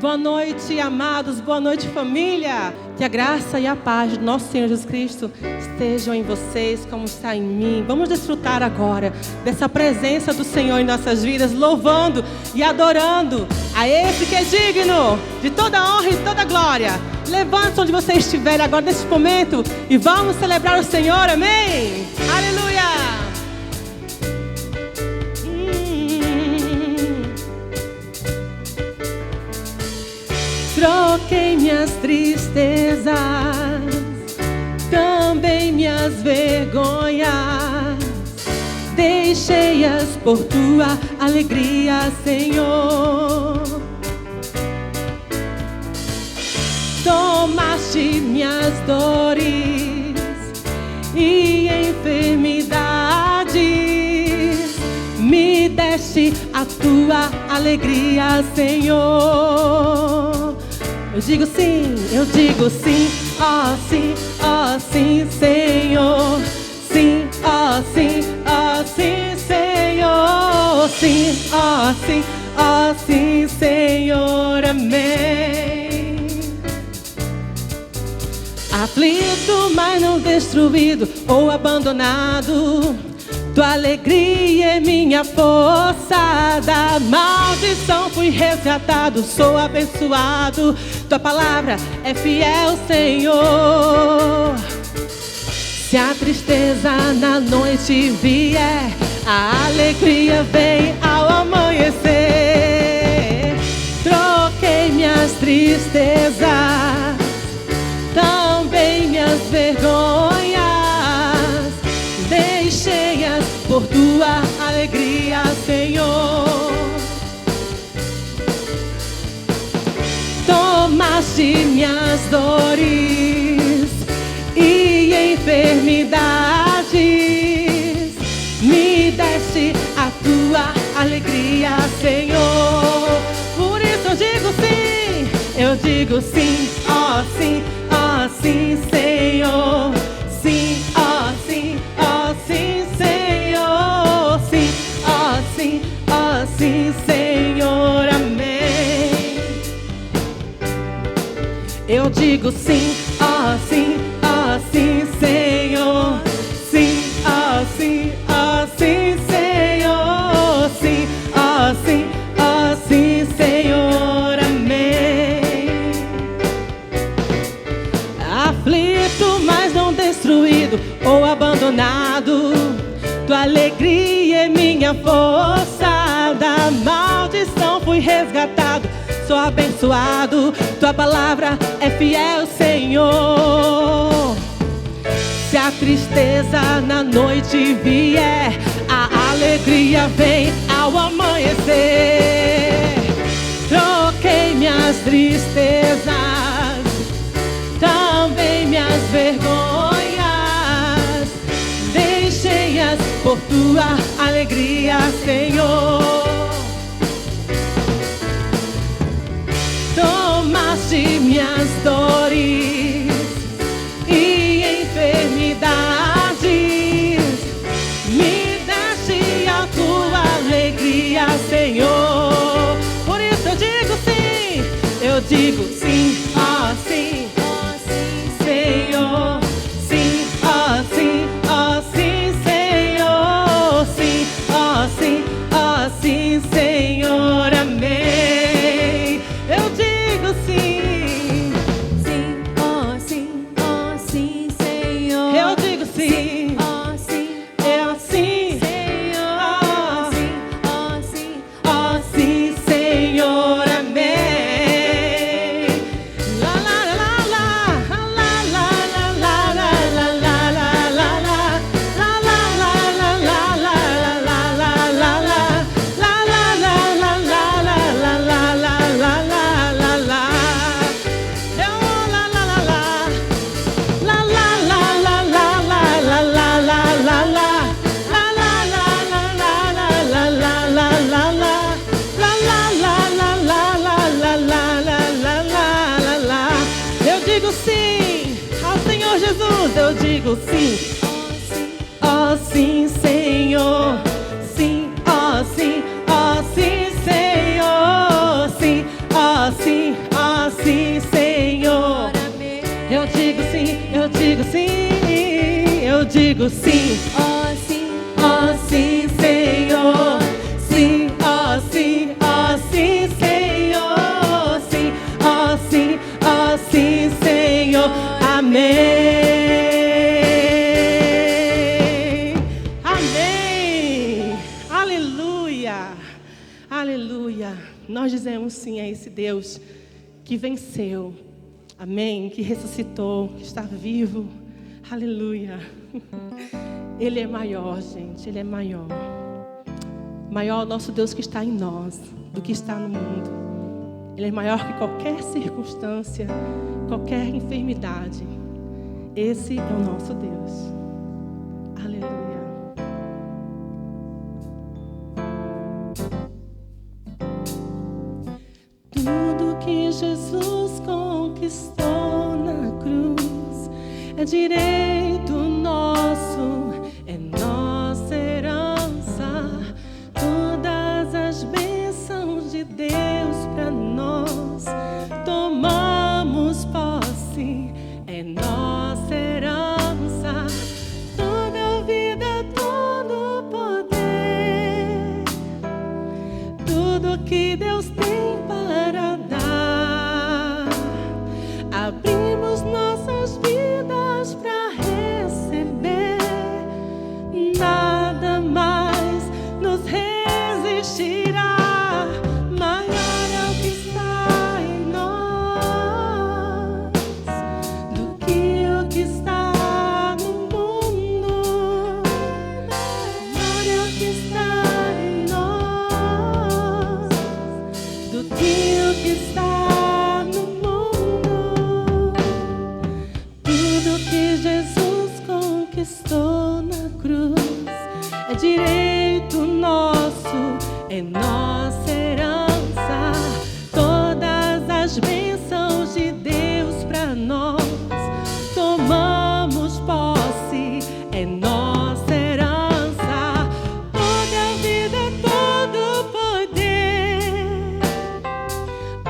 Boa noite, amados. Boa noite, família. Que a graça e a paz do nosso Senhor Jesus Cristo estejam em vocês como está em mim. Vamos desfrutar agora dessa presença do Senhor em nossas vidas, louvando e adorando a esse que é digno de toda honra e toda glória. Levante-se onde você estiver agora nesse momento e vamos celebrar o Senhor. Amém? Aleluia! Troquei minhas tristezas, também minhas vergonhas, deixei-as por tua alegria, Senhor. Tomaste minhas dores e enfermidades, me deste a tua alegria, Senhor. Eu digo sim, ó sim, Senhor. Sim, ó sim, Senhor. Sim, ó sim, Senhor. Amém. Aflito, mas não destruído ou abandonado, tua alegria é minha força. Da maldição fui resgatado, sou abençoado. Tua palavra é fiel, Senhor. Se a tristeza na noite vier, a alegria vem ao amanhecer. Troquei minhas tristezas, também minhas vergonhas, deixei-as por tua alegria, Senhor. Tomaste minhas dores e enfermidades, me deste a tua alegria, Senhor. Por isso eu digo sim, ó sim, Senhor. Sim, ó sim, Senhor. Sim, ó sim, Senhor. Amém. Eu digo sim, ó sim, Senhor. Sim, ó sim, Senhor. Sim, ó sim, Senhor. Amém. Aflito, mas não destruído ou abandonado, tua alegria é minha força. Da maldição fui resgatado, sou abençoado. Tua palavra é fiel, Senhor. Se a tristeza na noite vier, a alegria vem ao amanhecer. Troquei minhas tristezas, também minhas vergonhas, deixei-as por tua alegria, Senhor. Tomaste minhas dores e enfermidades, me deste a tua alegria, Senhor. Por isso eu digo sim, ó sim, Senhor. Sim, ó sim, Senhor. Sim, ó sim, Senhor. Amém. Eu digo sim, ó sim, Senhor. eu digo sim, Ó sim, eu sim, Senhor. ó sim, Senhor. Amém. La la la la la la la la la la la la la la la la la la la Eu digo sim, ó sim, Senhor. Sim, ó sim, Senhor. Sim, ó sim, oh sim, Senhor. Eu digo sim, eu digo sim, eu digo sim. Oh sim, Oh sim, Senhor. Sim, oh sim, Senhor. Sim, oh sim, Senhor. Amém. Amém. Aleluia. Aleluia. Nós dizemos sim a esse Deus que venceu. Amém. Que ressuscitou, que está vivo. Aleluia. Ele é maior, gente. Ele é maior. Maior é o nosso Deus que está em nós do que está no mundo. Ele é maior que qualquer circunstância, qualquer enfermidade. Esse é o nosso Deus. Aleluia. Tudo que Jesus conquistou na cruz é direito nosso, é nossa herança. Todas as bênçãos de Deus para nós tomamos posse, é nossa herança. Toda a vida, todo o poder, tudo que Deus tem para dar, abrimos nossas vidas para receber. Nada mais nos resistirá. Maior é o que está em nós do que o que está no mundo. Maior é o que está em nós do que o que está no mundo. Tudo que Jesus conquistou na cruz é direito nosso, é nossa herança. Todas as bênçãos de Deus para nós tomamos posse, é nossa herança. Toda a vida, todo o poder,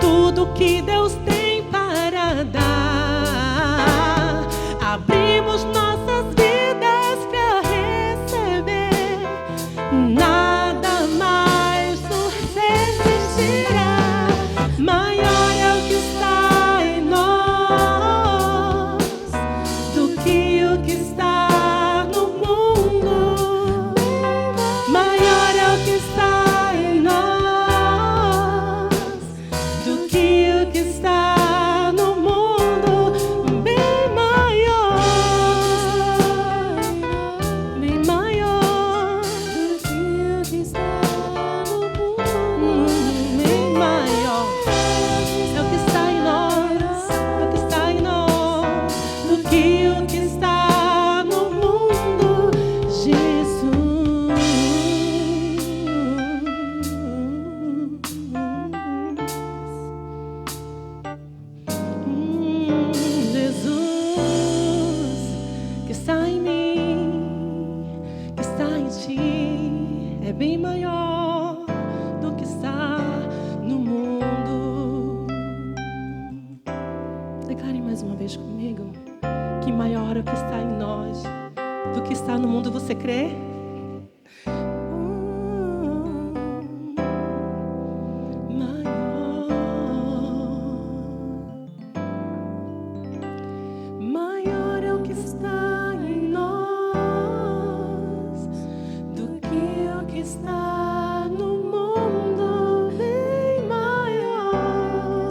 tudo que Deus tem para dar, abrimos nossas vidas para receber. Nada mais nos resistirá. Maior é o que está em nós do que o que está no mundo. Maior é o que está em nós do que o que está no mundo. Bem maior, bem maior do que o que está no mundo. Bem maior é o que está em nós, é o que está em nós do que o que está no mundo. Jesus, que está em mim, que está em ti, é bem maior do que está no mundo. Declare mais uma vez comigo que maior é o que está em nós do que está no mundo. Você crê? Maior é o que está em nós do que o que está no mundo. Bem maior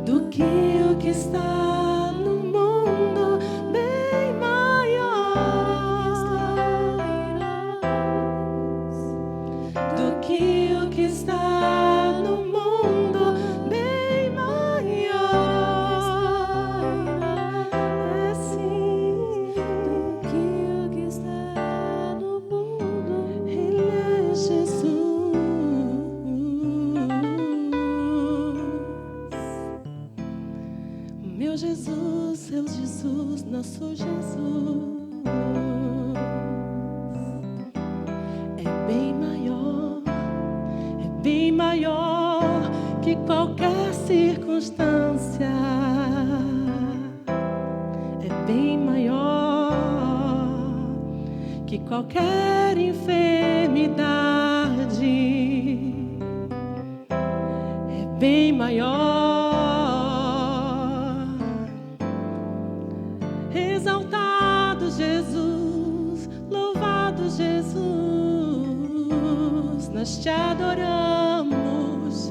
do que o que está no mundo. Bem maior do que o que está no mundo. Bem maior, é sim, do que o que está no mundo. Ele é Jesus, meu Jesus, seu Jesus, nosso Jesus. É bem maior, é bem bem maior que qualquer circunstância. É bem maior que qualquer enfermidade. É bem maior. Exaltado Jesus, louvado Jesus, nós te adoramos,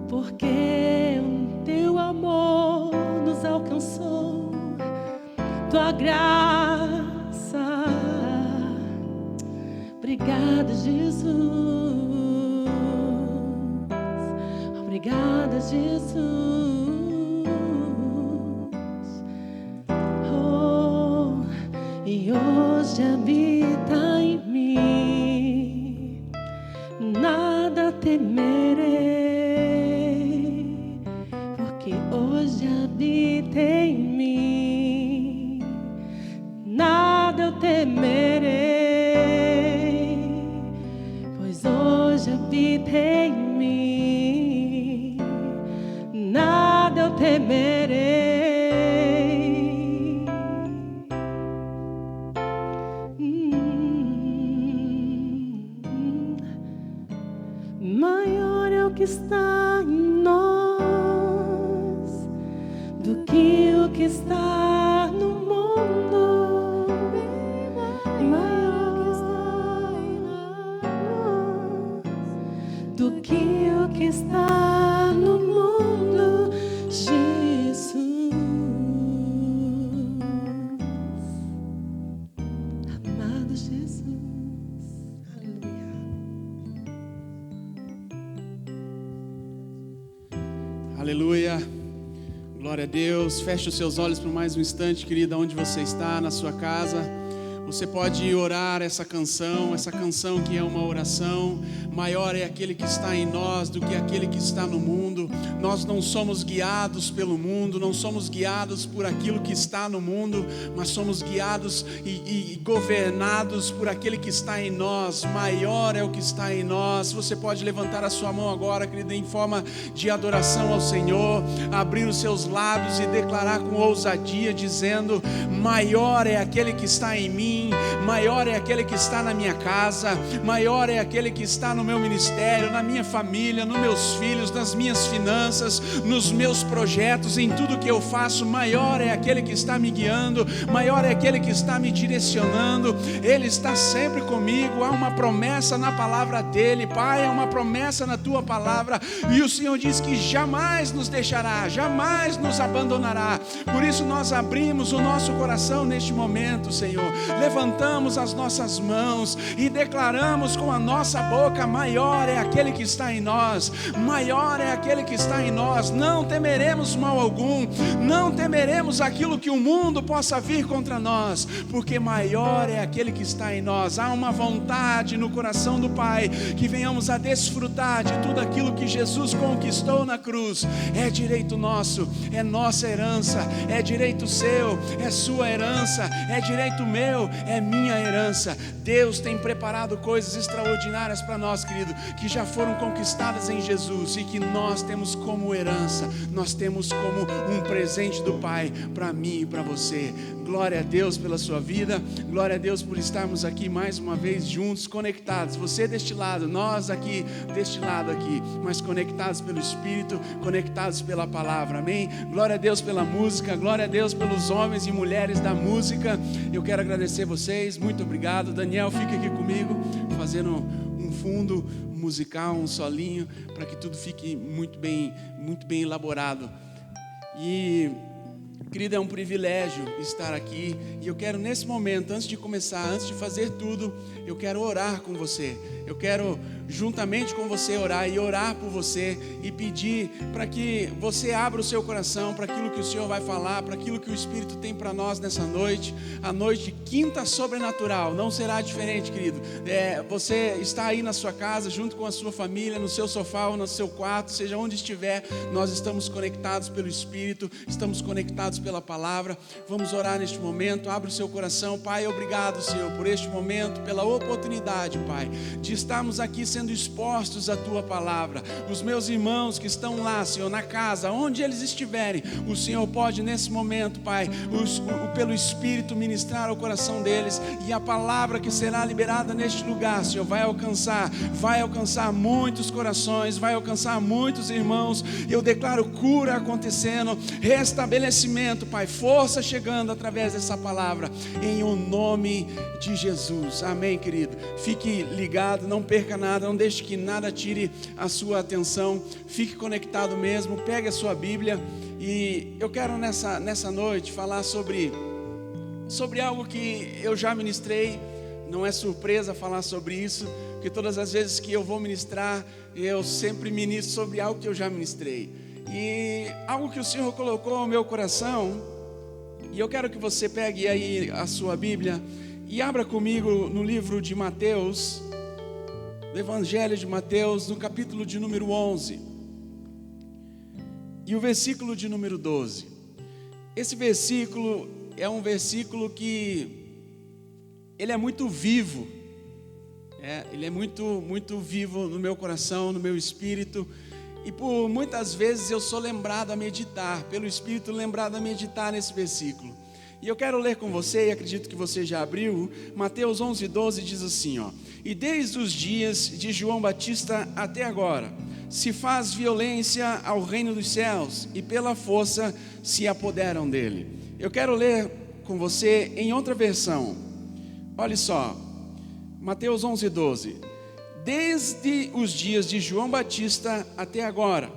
porque o teu amor nos alcançou, tua graça. Obrigada, Jesus. Obrigada, Jesus. Oh, e hoje habita em mim, nada temerei, porque hoje habita em mim, nada eu temerei, pois hoje habita em mim, nada eu temerei. Maior é o que está em nós do que o que está no mundo. Maior que está em nós do que o que está no mundo, Jesus. Amado Jesus. Aleluia, glória a Deus. Feche os seus olhos por mais um instante, querida, onde você está, na sua casa. Você pode orar essa canção que é uma oração. Maior é aquele que está em nós do que aquele que está no mundo. Nós não somos guiados pelo mundo, não somos guiados por aquilo que está no mundo, mas somos guiados e governados por aquele que está em nós. Maior é o que está em nós. Você pode levantar a sua mão agora, querida, em forma de adoração ao Senhor, abrir os seus lábios e declarar com ousadia, dizendo: maior é aquele que está em mim, maior é aquele que está na minha casa, maior é aquele que está no meu ministério, na minha família, nos meus filhos, nas minhas finanças, nos meus projetos, em tudo que eu faço. Maior é aquele que está me guiando, maior é aquele que está me direcionando. Ele está sempre comigo. Há uma promessa na palavra dele, Pai, há uma promessa na tua palavra, e o Senhor diz que jamais nos deixará, jamais nos abandonará. Por isso nós abrimos o nosso coração neste momento, Senhor, levantamos as nossas mãos e declaramos com a nossa boca: maior é aquele que está em nós, maior é aquele que está em nós. Não temeremos mal algum, não temeremos aquilo que o mundo possa vir contra nós, porque maior é aquele que está em nós. Há uma vontade no coração do Pai que venhamos a desfrutar de tudo aquilo que Jesus conquistou na cruz. É direito nosso, é nossa herança, é direito seu, é sua herança, é direito meu, é minha herança. Deus tem preparado coisas extraordinárias para nós, querido, que já foram conquistadas em Jesus e que nós temos como herança, nós temos como um presente do Pai para mim e para você. Glória a Deus pela sua vida, glória a Deus por estarmos aqui mais uma vez juntos, conectados, você deste lado, nós aqui deste lado aqui, mas conectados pelo Espírito, conectados pela palavra, amém? Glória a Deus pela música, glória a Deus pelos homens e mulheres da música. Eu quero agradecer vocês, muito obrigado. Daniel, fica aqui comigo, fazendo um fundo musical, um solinho, para que tudo fique muito bem elaborado. E, querida, é um privilégio estar aqui, e eu quero nesse momento, antes de começar, antes de fazer tudo, eu quero orar com você. Eu quero juntamente com você orar e orar por você e pedir para que você abra o seu coração para aquilo que o Senhor vai falar, para aquilo que o Espírito tem para nós nessa noite. A noite de quinta sobrenatural não será diferente, querido. Você está aí na sua casa, junto com a sua família, no seu sofá ou no seu quarto, seja onde estiver, nós estamos conectados pelo Espírito, estamos conectados pela palavra. Vamos orar neste momento. Abre o seu coração. Pai, obrigado, Senhor, por este momento, pela oportunidade, Pai, de estarmos aqui sendo sendo expostos à Tua palavra. Os meus irmãos que estão lá, Senhor, na casa, onde eles estiverem, o Senhor pode nesse momento, Pai, pelo Espírito ministrar ao coração deles, e a palavra que será liberada neste lugar, Senhor, vai alcançar muitos corações, vai alcançar muitos irmãos. Eu declaro cura acontecendo, restabelecimento, Pai, força chegando através dessa palavra, em o nome de Jesus. Amém, querido. Fique ligado, não perca nada, não deixe que nada tire a sua atenção, fique conectado mesmo, pegue a sua Bíblia. E eu quero nessa noite falar sobre algo que eu já ministrei. Não é surpresa falar sobre isso, porque todas as vezes que eu vou ministrar, eu sempre ministro sobre algo que eu já ministrei. E algo que o Senhor colocou no meu coração, e eu quero que você pegue aí a sua Bíblia e abra comigo no livro de Mateus, do Evangelho de Mateus, no capítulo de número 11, e o versículo de número 12. Esse versículo é um versículo que ele é muito vivo, ele é muito vivo no meu coração, no meu espírito, e por muitas vezes eu sou lembrado a meditar, pelo Espírito lembrado a meditar nesse versículo. E eu quero ler com você, e acredito que você já abriu, Mateus 11:12 diz assim, e desde os dias de João Batista até agora, se faz violência ao reino dos céus, e pela força se apoderam dele. Eu quero ler com você em outra versão. Olha só, Mateus 11:12. Desde os dias de João Batista até agora,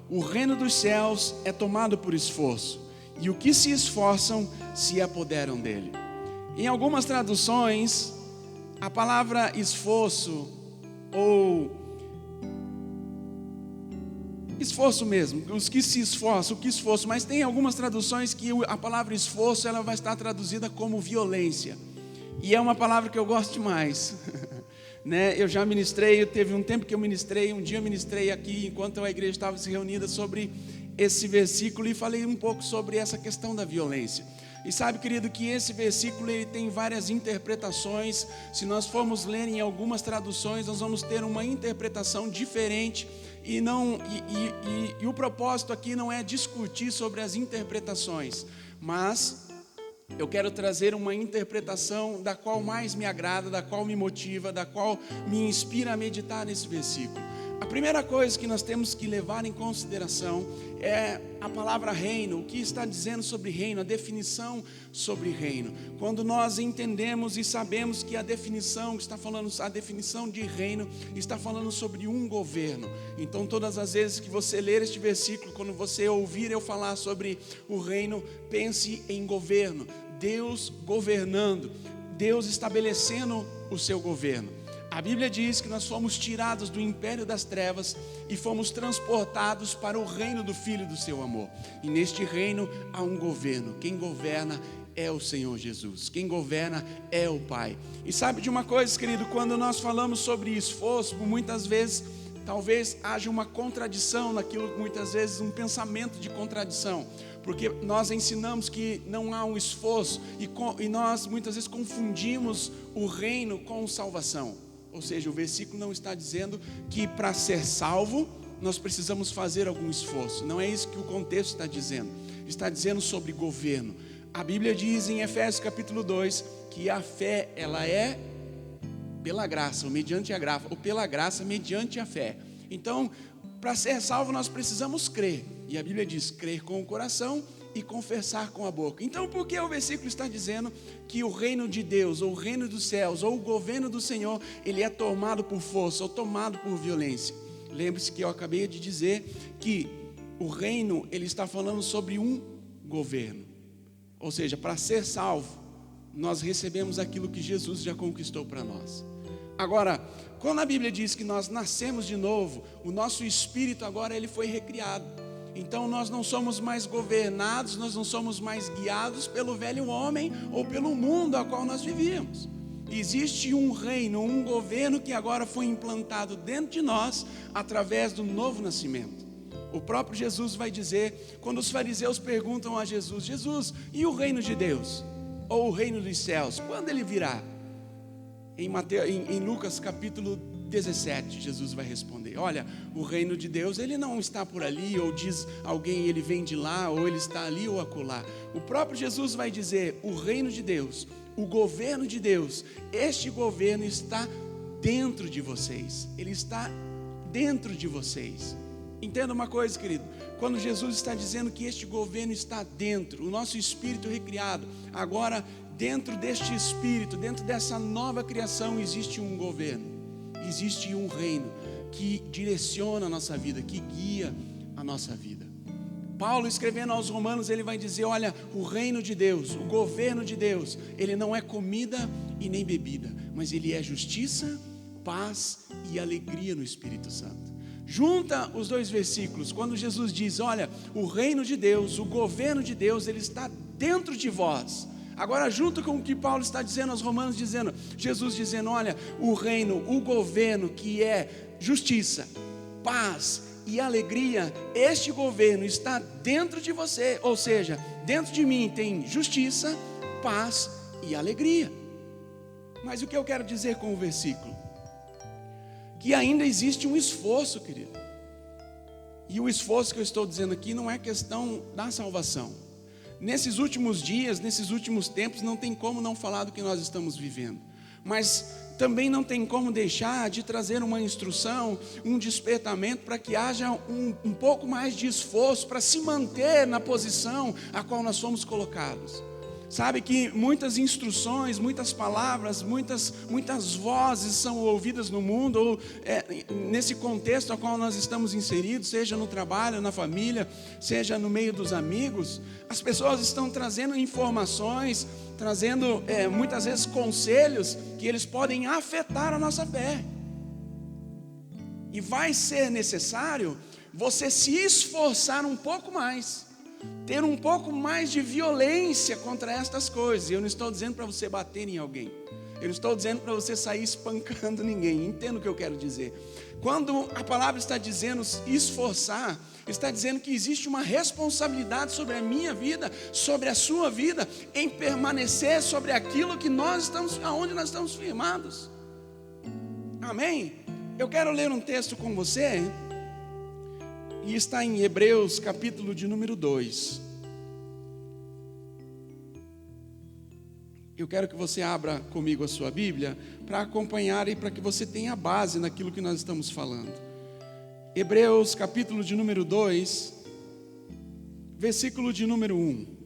o reino dos céus é tomado por esforço, e o que se esforçam se apoderam dele. Em algumas traduções, a palavra esforço, ou esforço mesmo, os que se esforçam, o que esforço, mas tem algumas traduções que a palavra esforço ela vai estar traduzida como violência, e é uma palavra que eu gosto demais. Eu já ministrei, teve um tempo que eu ministrei, um dia eu ministrei aqui, enquanto a igreja estava se reunida, sobre esse versículo, e falei um pouco sobre essa questão da violência. E sabe, querido, que esse versículo ele tem várias interpretações. Se nós formos ler em algumas traduções, nós vamos ter uma interpretação diferente, e o propósito aqui não é discutir sobre as interpretações, mas eu quero trazer uma interpretação da qual mais me agrada, da qual me motiva, da qual me inspira a meditar nesse versículo. A primeira coisa que nós temos que levar em consideração é a palavra reino, o que está dizendo sobre reino, a definição sobre reino. Quando nós entendemos e sabemos que a definição que está falando, a definição de reino está falando sobre um governo. Então todas as vezes que você ler este versículo, quando você ouvir eu falar sobre o reino, pense em governo, Deus governando, Deus estabelecendo o seu governo. A Bíblia diz que nós fomos tirados do império das trevas e fomos transportados para o reino do Filho do seu amor. E neste reino há um governo. Quem governa é o Senhor Jesus. Quem governa é o Pai. E sabe de uma coisa, querido? Quando nós falamos sobre esforço, muitas vezes, talvez haja uma contradição naquilo, muitas vezes um pensamento de contradição. Porque nós ensinamos que não há um esforço e nós muitas vezes confundimos o reino com salvação. Ou seja, o versículo não está dizendo que para ser salvo nós precisamos fazer algum esforço. Não é isso que o contexto está dizendo. Está dizendo sobre governo. A Bíblia diz em Efésios capítulo 2 que a fé ela é pela graça, ou mediante a graça, ou pela graça mediante a fé. Então, para ser salvo nós precisamos crer. E a Bíblia diz crer com o coração e confessar com a boca. Então, por que o versículo está dizendo que o reino de Deus, ou o reino dos céus, ou o governo do Senhor, ele é tomado por força, ou tomado por violência? Lembre-se que eu acabei de dizer que o reino, ele está falando sobre um governo. Ou seja, para ser salvo, nós recebemos aquilo que Jesus já conquistou para nós. Agora, quando a Bíblia diz que nós nascemos de novo, o nosso espírito agora ele foi recriado. Então nós não somos mais governados, nós não somos mais guiados pelo velho homem ou pelo mundo a qual nós vivíamos. Existe um reino, um governo que agora foi implantado dentro de nós através do novo nascimento. O próprio Jesus vai dizer, quando os fariseus perguntam a Jesus, Jesus, e o reino de Deus? Ou o reino dos céus, quando ele virá? Em Lucas capítulo 17, Jesus vai responder: olha, o reino de Deus, ele não está por ali, ou diz alguém, ele vem de lá, ou ele está ali ou acolá. O próprio Jesus vai dizer: o reino de Deus, o governo de Deus, este governo está dentro de vocês. Ele está dentro de vocês. Entenda uma coisa, querido: quando Jesus está dizendo que este governo está dentro, o nosso espírito recriado, agora dentro deste espírito, dentro dessa nova criação, existe um governo. Existe um reino que direciona a nossa vida, que guia a nossa vida. Paulo, escrevendo aos Romanos, ele vai dizer: olha, o reino de Deus, o governo de Deus, ele não é comida e nem bebida, mas ele é justiça, paz e alegria no Espírito Santo. Junta os dois versículos, quando Jesus diz: olha, o reino de Deus, o governo de Deus, ele está dentro de vós. Agora, junto com o que Paulo está dizendo aos Romanos, Jesus dizendo: olha, o reino, o governo que é justiça, paz e alegria, este governo está dentro de você, ou seja, dentro de mim tem justiça, paz e alegria. Mas o que eu quero dizer com o versículo? Que ainda existe um esforço, querido. E o esforço que eu estou dizendo aqui não é questão da salvação. Nesses últimos dias, nesses últimos tempos, não tem como não falar do que nós estamos vivendo. Mas também não tem como deixar de trazer uma instrução, um despertamento para que haja um pouco mais de esforço para se manter na posição a qual nós fomos colocados. Sabe que muitas instruções, muitas palavras, muitas vozes são ouvidas no mundo, ou nesse contexto ao qual nós estamos inseridos, seja no trabalho, na família, seja no meio dos amigos. As pessoas estão trazendo informações, trazendo muitas vezes conselhos que eles podem afetar a nossa fé. E vai ser necessário você se esforçar um pouco mais, ter um pouco mais de violência contra estas coisas. E eu não estou dizendo para você bater em alguém, eu não estou dizendo para você sair espancando ninguém. Entenda o que eu quero dizer. Quando a palavra está dizendo esforçar, está dizendo que existe uma responsabilidade sobre a minha vida, sobre a sua vida, em permanecer sobre aquilo que nós estamos, aonde nós estamos firmados. Amém? Eu quero ler um texto com você, e está em Hebreus, capítulo de número 2. Eu quero que você abra comigo a sua Bíblia, para acompanhar e para que você tenha base naquilo que nós estamos falando. Hebreus, capítulo de número 2, versículo de número 1.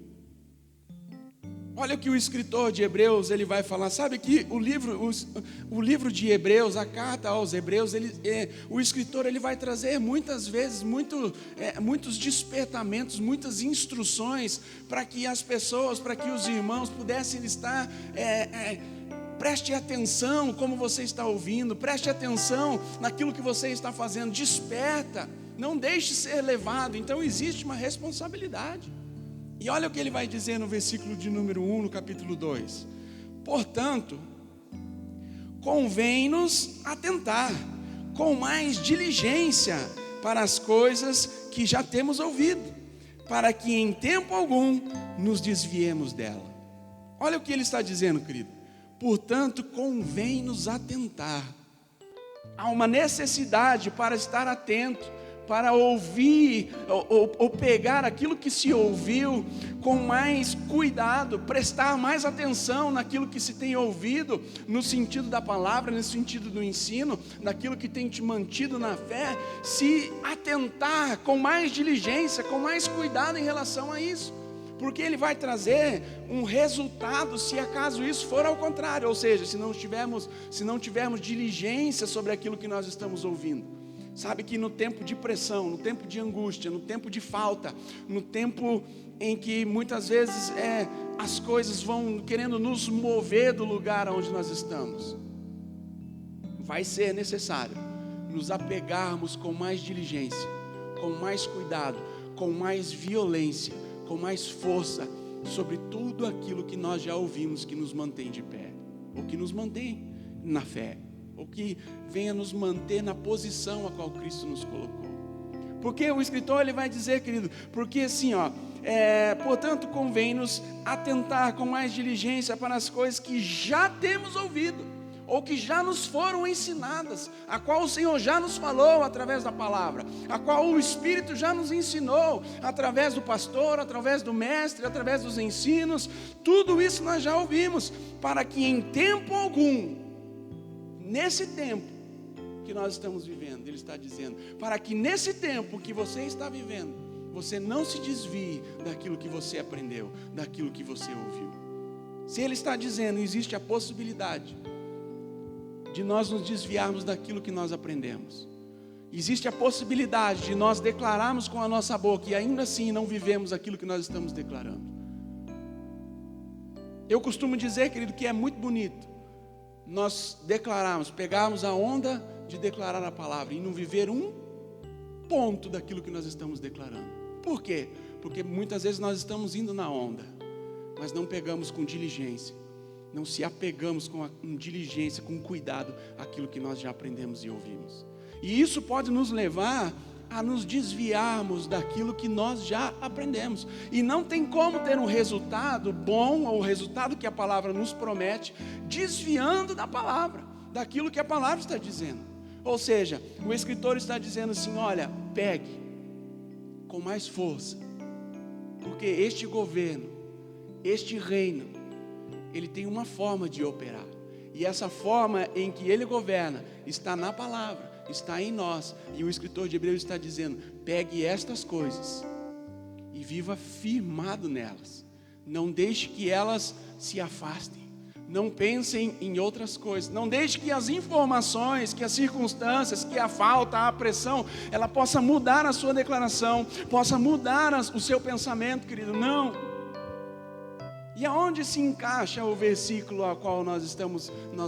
Olha o que o escritor de Hebreus ele vai falar. Sabe que o livro de Hebreus, a carta aos Hebreus, o escritor ele vai trazer muitas vezes muitos despertamentos, muitas instruções para que as pessoas, para que os irmãos pudessem estar preste atenção como você está ouvindo, preste atenção naquilo que você está fazendo, desperta, não deixe ser levado. Então existe uma responsabilidade. E olha o que ele vai dizer no versículo de número 1, no capítulo 2. Portanto, convém-nos atentar com mais diligência para as coisas que já temos ouvido, para que em tempo algum nos desviemos dela. Olha o que ele está dizendo, querido. Portanto, convém-nos atentar. Há uma necessidade para estar atento, para ouvir ou pegar aquilo que se ouviu com mais cuidado, prestar mais atenção naquilo que se tem ouvido, no sentido da palavra, no sentido do ensino, naquilo que tem te mantido na fé, se atentar com mais diligência, com mais cuidado em relação a isso, porque ele vai trazer um resultado se acaso isso for ao contrário, ou seja, se não tivermos diligência sobre aquilo que nós estamos ouvindo. Sabe que no tempo de pressão, no tempo de angústia, no tempo de falta, no tempo em que muitas vezes as coisas vão querendo nos mover do lugar onde nós estamos, vai ser necessário nos apegarmos com mais diligência, com mais cuidado, com mais violência, com mais força sobre tudo aquilo que nós já ouvimos que nos mantém de pé, ou que nos mantém na fé, ou que venha nos manter na posição a qual Cristo nos colocou. Porque o escritor ele vai dizer, querido, porque assim, portanto convém-nos atentar com mais diligência para as coisas que já temos ouvido. ou que já nos foram ensinadas, a qual o Senhor já nos falou através da palavra, a qual o Espírito já nos ensinou, através do pastor, através do mestre, através dos ensinos. Tudo isso nós já ouvimos, para que em tempo algum, nesse tempo que nós estamos vivendo, Ele está dizendo, para que nesse tempo que você está vivendo, você não se desvie daquilo que você aprendeu, daquilo que você ouviu. Se Ele está dizendo, existe a possibilidade de nós nos desviarmos daquilo que nós aprendemos. Existe a possibilidade de nós declararmos com a nossa boca e ainda assim não vivemos aquilo que nós estamos declarando. Eu costumo dizer, querido, que é muito bonito nós declararmos, pegarmos a onda de declarar a palavra e não viver um ponto daquilo que nós estamos declarando. Por quê? Porque muitas vezes nós estamos indo na onda, mas não pegamos com diligência, não se apegamos com diligência, com cuidado, aquilo que nós já aprendemos e ouvimos. E isso pode nos levar a nos desviarmos daquilo que nós já aprendemos. E não tem como ter um resultado bom, ou o resultado que a palavra nos promete, desviando da palavra, daquilo que a palavra está dizendo. Ou seja, o escritor está dizendo assim, olha, pegue com mais força, porque este governo, este reino, ele tem uma forma de operar, e essa forma em que ele governa está na palavra, está em nós. E o escritor de Hebreus está dizendo, pegue estas coisas e viva firmado nelas, não deixe que elas se afastem, não pensem em outras coisas, não deixe que as informações, que as circunstâncias, que a falta, a pressão, ela possa mudar a sua declaração, possa mudar o seu pensamento, querido. Não. E aonde se encaixa o versículo a qual nós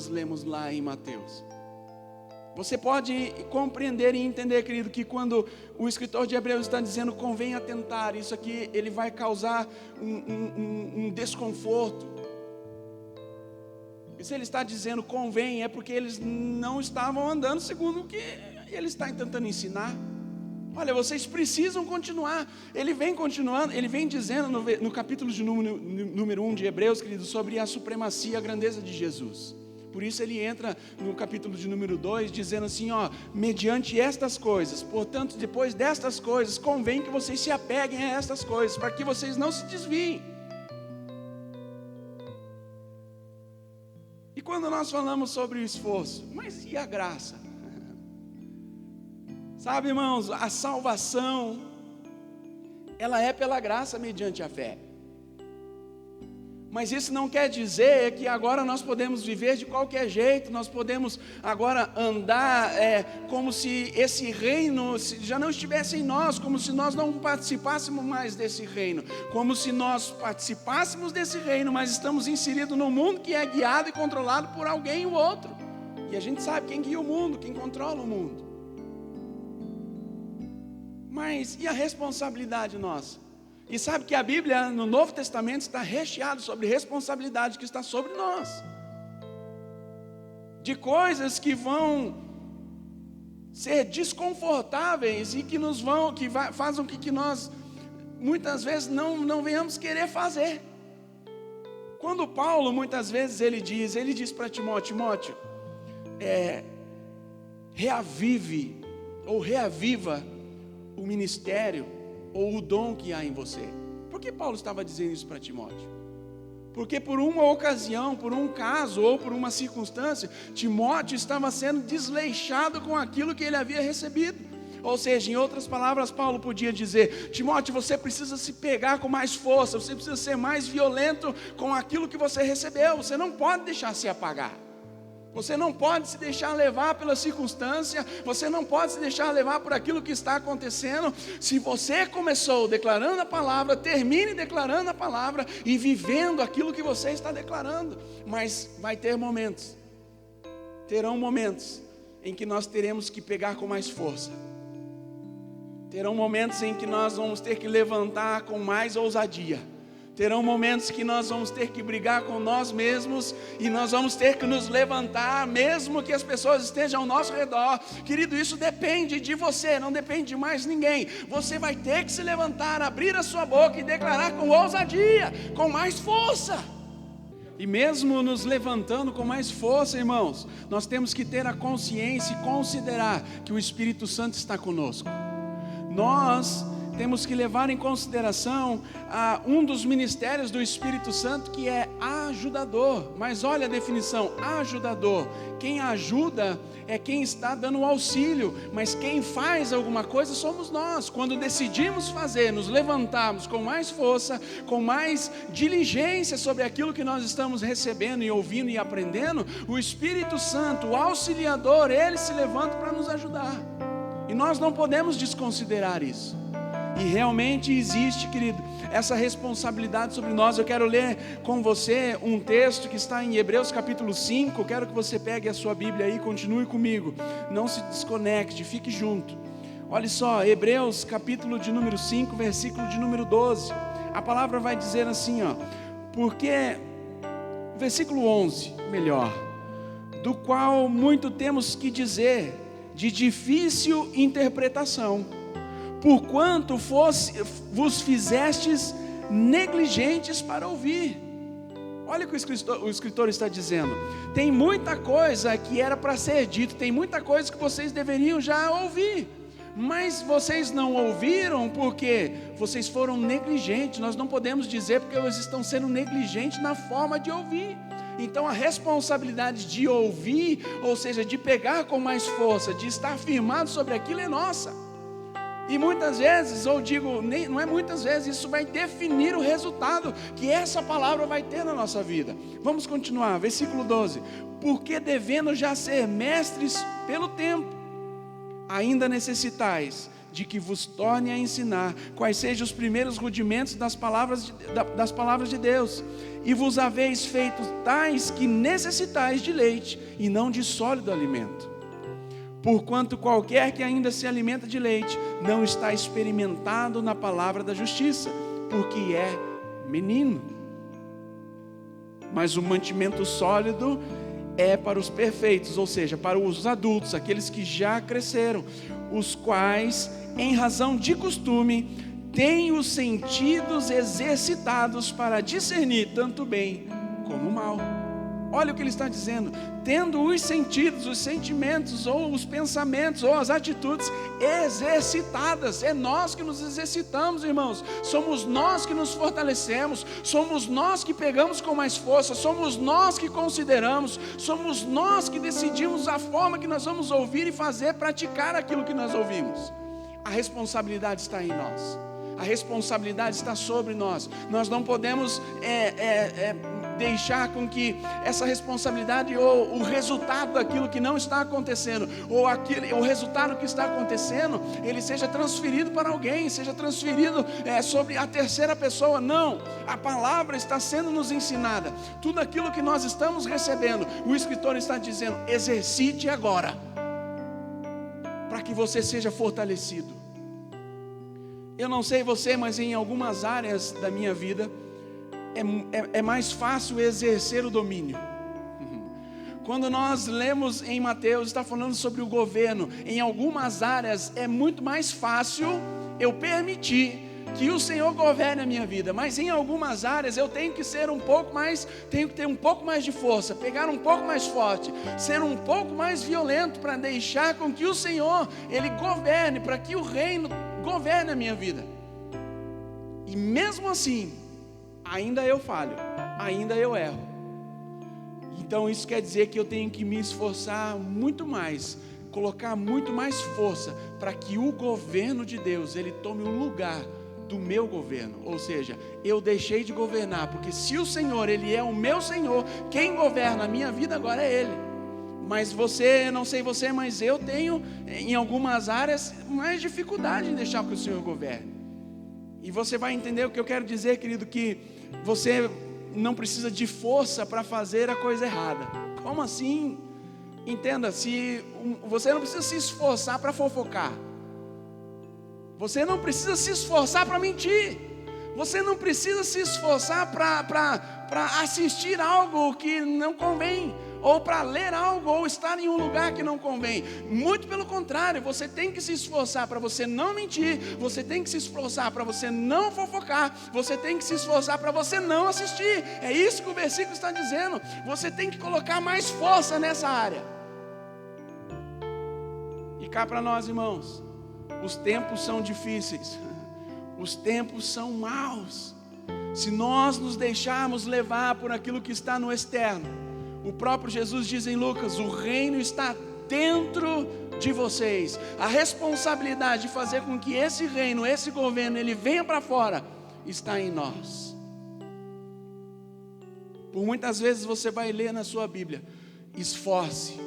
lemos lá em Mateus? Você pode compreender e entender, querido, que quando o escritor de Hebreus está dizendo convém atentar, isso aqui ele vai causar um desconforto. E se ele está dizendo convém, é porque eles não estavam andando segundo o que ele está tentando ensinar. Olha, vocês precisam continuar. Ele vem continuando, ele vem dizendo no capítulo de número 1 de Hebreus, querido, sobre a supremacia, a grandeza de Jesus. Por isso ele entra no capítulo de número 2, dizendo assim, ó, mediante estas coisas, portanto, depois destas coisas, convém que vocês se apeguem a estas coisas, para que vocês não se desviem. E quando nós falamos sobre o esforço, mas e a graça? Sabe, irmãos, a salvação, ela é pela graça mediante a fé. Mas isso não quer dizer que agora nós podemos viver de qualquer jeito, nós podemos agora andar como se esse reino já não estivesse em nós, como se nós não participássemos mais desse reino, como se nós participássemos desse reino, mas estamos inseridos num mundo que é guiado e controlado por alguém ou outro. E a gente sabe quem guia o mundo, quem controla o mundo. Mas e a responsabilidade nossa? E sabe que a Bíblia no Novo Testamento está recheado sobre responsabilidade que está sobre nós, de coisas que vão ser desconfortáveis e que fazem com que nós muitas vezes não venhamos querer fazer. Quando Paulo muitas vezes ele diz para Timóteo, reaviva o ministério ou o dom que há em você. Por que Paulo estava dizendo isso para Timóteo? Porque por uma ocasião, por um caso ou por uma circunstância, Timóteo estava sendo desleixado com aquilo que ele havia recebido. Ou seja, em outras palavras, Paulo podia dizer, Timóteo, você precisa se pegar com mais força, você precisa ser mais violento com aquilo que você recebeu, você não pode deixar se apagar. Você não pode se deixar levar pela circunstância, você não pode se deixar levar por aquilo que está acontecendo. Se você começou declarando a palavra, termine declarando a palavra e vivendo aquilo que você está declarando. Mas vai ter momentos, terão momentos em que nós teremos que pegar com mais força. Terão momentos em que nós vamos ter que levantar com mais ousadia. Terão momentos que nós vamos ter que brigar com nós mesmos e nós vamos ter que nos levantar, mesmo que as pessoas estejam ao nosso redor. Querido, isso depende de você, não depende de mais ninguém. Você vai ter que se levantar, abrir a sua boca e declarar com ousadia, com mais força. E mesmo nos levantando com mais força, irmãos, nós temos que ter a consciência e considerar que o Espírito Santo está conosco. Nós temos que levar em consideração um dos ministérios do Espírito Santo, que é ajudador. Mas olha a definição: ajudador. Quem ajuda é quem está dando auxílio, mas quem faz alguma coisa somos nós. Quando decidimos fazer, nos levantarmos com mais força, com mais diligência sobre aquilo que nós estamos recebendo e ouvindo e aprendendo, o Espírito Santo, o auxiliador, ele se levanta para nos ajudar. E nós não podemos desconsiderar isso. E realmente existe, querido, essa responsabilidade sobre nós. Eu quero ler com você um texto que está em Hebreus capítulo 5. Quero que você pegue a sua Bíblia aí e continue comigo. Não se desconecte, fique junto. Olha só, Hebreus capítulo de número 5, versículo de número 12. A palavra vai dizer assim, ó: porque, versículo 11, melhor, do qual muito temos que dizer, de difícil interpretação, porquanto vos fizestes negligentes para ouvir. Olha o que o escritor está dizendo. Tem muita coisa que era para ser dito, tem muita coisa que vocês deveriam já ouvir, mas vocês não ouviram porque vocês foram negligentes. Nós não podemos dizer porque eles estão sendo negligentes na forma de ouvir. Então a responsabilidade de ouvir, ou seja, de pegar com mais força, de estar firmado sobre aquilo, é nossa. E muitas vezes, ou digo, não é muitas vezes, isso vai definir o resultado que essa palavra vai ter na nossa vida. Vamos continuar, versículo 12. Porque devendo já ser mestres pelo tempo, ainda necessitais de que vos torne a ensinar quais sejam os primeiros rudimentos das palavras de Deus, e vos haveis feito tais que necessitais de leite, e não de sólido alimento. Porquanto qualquer que ainda se alimenta de leite, não está experimentado na palavra da justiça, porque é menino. Mas o mantimento sólido é para os perfeitos, ou seja, para os adultos, aqueles que já cresceram, os quais, em razão de costume, têm os sentidos exercitados para discernir tanto o bem como o mal. Olha o que ele está dizendo: tendo os sentidos, os sentimentos, ou os pensamentos, ou as atitudes exercitadas. É nós que nos exercitamos, irmãos. Somos nós que nos fortalecemos, somos nós que pegamos com mais força, somos nós que consideramos, somos nós que decidimos a forma que nós vamos ouvir e fazer, praticar aquilo que nós ouvimos. A responsabilidade está em nós, a responsabilidade está sobre nós. Nós não podemos deixar com que essa responsabilidade ou o resultado daquilo que não está acontecendo, ou o resultado que está acontecendo, ele seja transferido para alguém, seja transferido sobre a terceira pessoa. Não, a palavra está sendo nos ensinada. Tudo aquilo que nós estamos recebendo, o escritor está dizendo: exercite agora, para que você seja fortalecido. Eu não sei você, mas em algumas áreas da minha vida é mais fácil exercer o domínio. Quando nós lemos em Mateus, está falando sobre o governo. Em algumas áreas é muito mais fácil eu permitir que o Senhor governe a minha vida, mas em algumas áreas eu tenho que ser tenho que ter um pouco mais de força, pegar um pouco mais forte, ser um pouco mais violento, para deixar com que o Senhor, Ele governe, para que o reino governe a minha vida. E mesmo assim, ainda eu falho, ainda eu erro. Então isso quer dizer que eu tenho que me esforçar muito mais, colocar muito mais força, para que o governo de Deus, ele tome o lugar do meu governo. Ou seja, eu deixei de governar, porque se o Senhor, Ele é o meu Senhor, quem governa a minha vida agora é Ele. Mas você, não sei você, mas eu tenho em algumas áreas mais dificuldade em deixar que o Senhor governe. E você vai entender o que eu quero dizer, querido, que você não precisa de força para fazer a coisa errada. Como assim? Entenda, você não precisa se esforçar para fofocar. Você não precisa se esforçar para mentir. Você não precisa se esforçar para assistir algo que não convém, ou para ler algo, ou estar em um lugar que não convém. Muito pelo contrário, você tem que se esforçar para você não mentir, você tem que se esforçar para você não fofocar, você tem que se esforçar para você não assistir. É isso que o versículo está dizendo. Você tem que colocar mais força nessa área. E cá para nós, irmãos, os tempos são difíceis, os tempos são maus. Se nós nos deixarmos levar por aquilo que está no externo, o próprio Jesus diz em Lucas: o reino está dentro de vocês. A responsabilidade de fazer com que esse reino, esse governo, ele venha para fora, está em nós. Por muitas vezes você vai ler na sua Bíblia: esforce,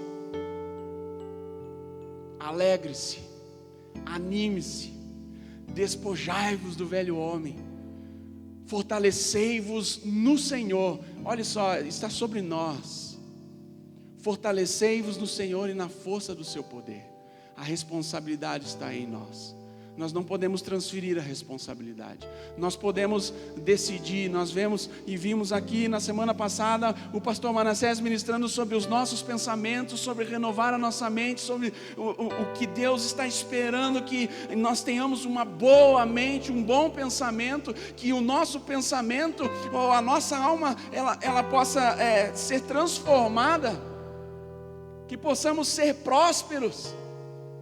alegre-se, anime-se, despojai-vos do velho homem, fortalecei-vos no Senhor. Olha só, está sobre nós. Fortalecei-vos no Senhor e na força do seu poder. A responsabilidade está em nós. Nós não podemos transferir a responsabilidade. Nós podemos decidir. Nós vimos aqui na semana passada o pastor Manassés ministrando sobre os nossos pensamentos, sobre renovar a nossa mente, sobre o que Deus está esperando, que nós tenhamos uma boa mente, um bom pensamento, que o nosso pensamento, ou a nossa alma, ela possa ser transformada, que possamos ser prósperos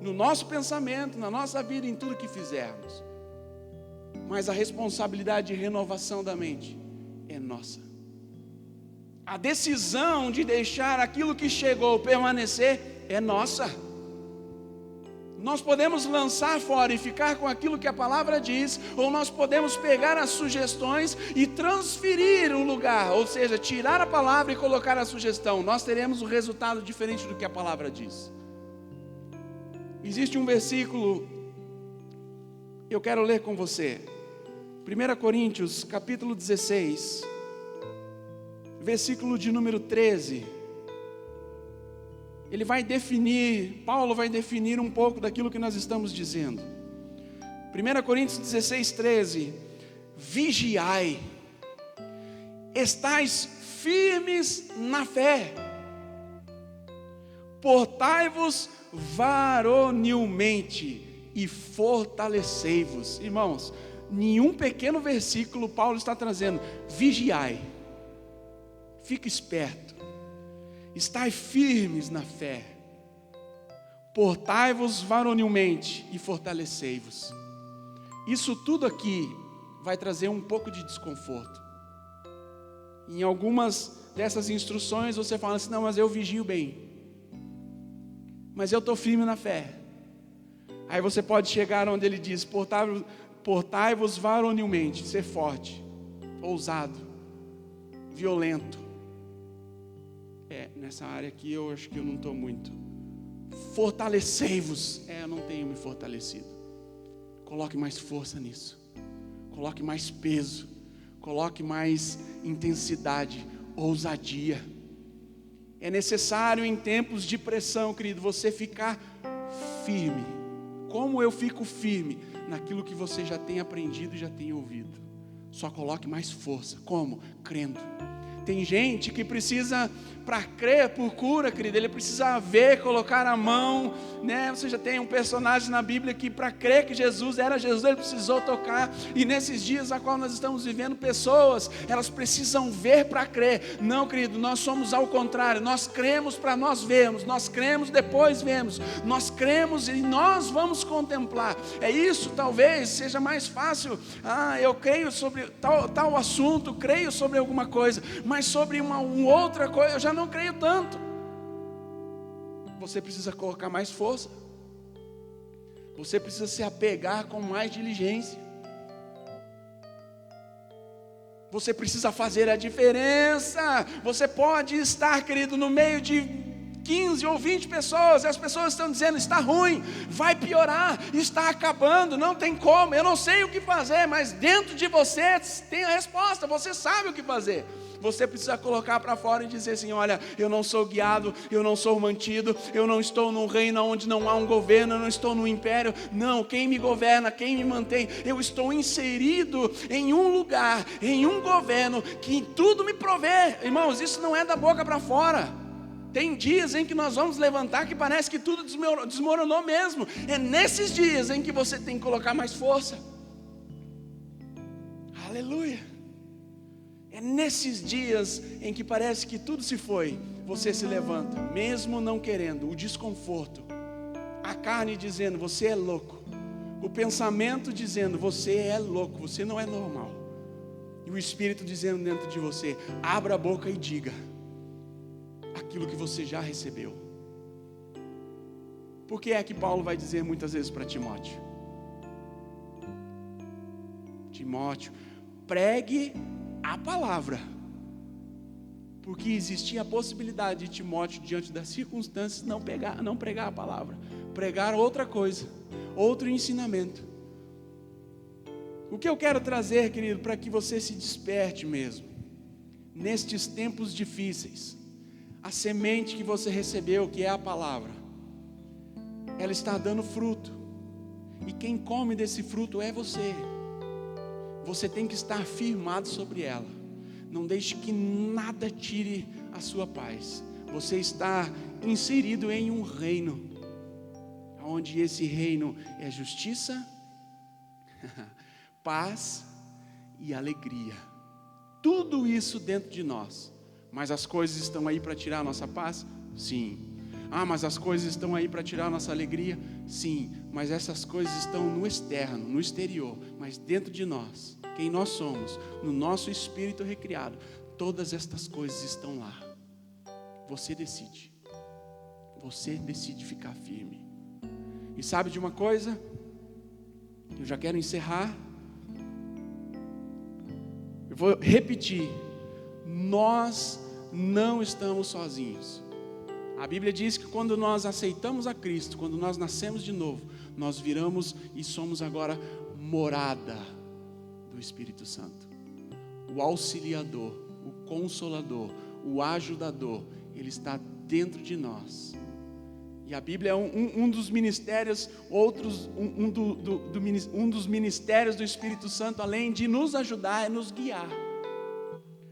no nosso pensamento, na nossa vida, em tudo que fizermos. Mas a responsabilidade de renovação da mente é nossa. A decisão de deixar aquilo que chegou permanecer é nossa. Nós podemos lançar fora e ficar com aquilo que a palavra diz, ou nós podemos pegar as sugestões e transferir o lugar, ou seja, tirar a palavra e colocar a sugestão. Nós teremos um resultado diferente do que a palavra diz. Existe um versículo, eu quero ler com você. 1 Coríntios, capítulo 16, versículo de número 13. Paulo vai definir um pouco daquilo que nós estamos dizendo. 1 Coríntios 16, 13. Vigiai, estais firmes na fé, portai-vos varonilmente e fortalecei-vos. Irmãos, nenhum pequeno versículo Paulo está trazendo. Vigiai, fique esperto, estai firmes na fé, portai-vos varonilmente e fortalecei-vos. Isso tudo aqui vai trazer um pouco de desconforto. Em algumas dessas instruções você fala assim: não, mas eu vigio bem, mas eu estou firme na fé. Aí você pode chegar onde ele diz: portai-vos varonilmente, ser forte, ousado, violento. Nessa área aqui eu acho que eu não estou muito. Fortalecei-vos. Eu não tenho me fortalecido. Coloque mais força nisso. Coloque mais peso. Coloque mais intensidade, ousadia. É necessário em tempos de pressão, querido, você ficar firme. Como eu fico firme? Naquilo que você já tem aprendido e já tem ouvido. Só coloque mais força. Como? Crendo. Tem gente que precisa, para crer por cura, querido, ele precisa ver, colocar a mão, né? Você já tem um personagem na Bíblia que, para crer que Jesus era Jesus, ele precisou tocar. E nesses dias a qual nós estamos vivendo, pessoas, elas precisam ver para crer. Não, querido, nós somos ao contrário. Nós cremos para nós vermos, nós cremos depois vemos, nós cremos e nós vamos contemplar. É isso, talvez seja mais fácil. Eu creio sobre tal assunto, creio sobre alguma coisa, mas sobre uma outra coisa eu já não creio tanto. Você precisa colocar mais força. Você precisa se apegar com mais diligência. Você precisa fazer a diferença. Você pode estar, querido, no meio de 15 ou 20 pessoas, e as pessoas estão dizendo: está ruim, vai piorar, está acabando, não tem como, eu não sei o que fazer. Mas dentro de você tem a resposta, você sabe o que fazer. Você precisa colocar para fora e dizer assim: olha, eu não sou guiado, eu não sou mantido, eu não estou num reino onde não há um governo, eu não estou num império. Não, quem me governa, quem me mantém, eu estou inserido em um lugar, em um governo que em tudo me provê. Irmãos, isso não é da boca para fora. Tem dias em que nós vamos levantar que parece que tudo desmoronou mesmo. É nesses dias em que você tem que colocar mais força. Aleluia. É nesses dias em que parece que tudo se foi, você se levanta, mesmo não querendo, o desconforto, a carne dizendo, você é louco, o pensamento dizendo, você é louco, você não é normal, e o Espírito dizendo dentro de você, abra a boca e diga aquilo que você já recebeu. Por que é que Paulo vai dizer muitas vezes para Timóteo? Timóteo, pregue a palavra, porque existia a possibilidade de Timóteo, diante das circunstâncias, não pregar a palavra, pregar outra coisa, outro ensinamento. O que eu quero trazer, querido, para que você se desperte mesmo, nestes tempos difíceis, a semente que você recebeu, que é a palavra, ela está dando fruto, e quem come desse fruto é você. Você tem que estar firmado sobre ela. Não deixe que nada tire a sua paz. Você está inserido em um reino, onde esse reino é justiça, paz e alegria. Tudo isso dentro de nós. Mas as coisas estão aí para tirar a nossa paz? Sim. Ah, mas as coisas estão aí para tirar a nossa alegria? Sim. Mas essas coisas estão no externo, no exterior. Mas dentro de nós, quem nós somos, no nosso espírito recriado, todas estas coisas estão lá. Você decide. Você decide ficar firme. E sabe de uma coisa? Eu já quero encerrar. Eu vou repetir. Nós não estamos sozinhos. A Bíblia diz que quando nós aceitamos a Cristo, quando nós nascemos de novo, nós viramos e somos agora morada do Espírito Santo. O auxiliador, o consolador, o ajudador, ele está dentro de nós. E a Bíblia é um dos ministérios, um dos ministérios do Espírito Santo, além de nos ajudar, é nos guiar.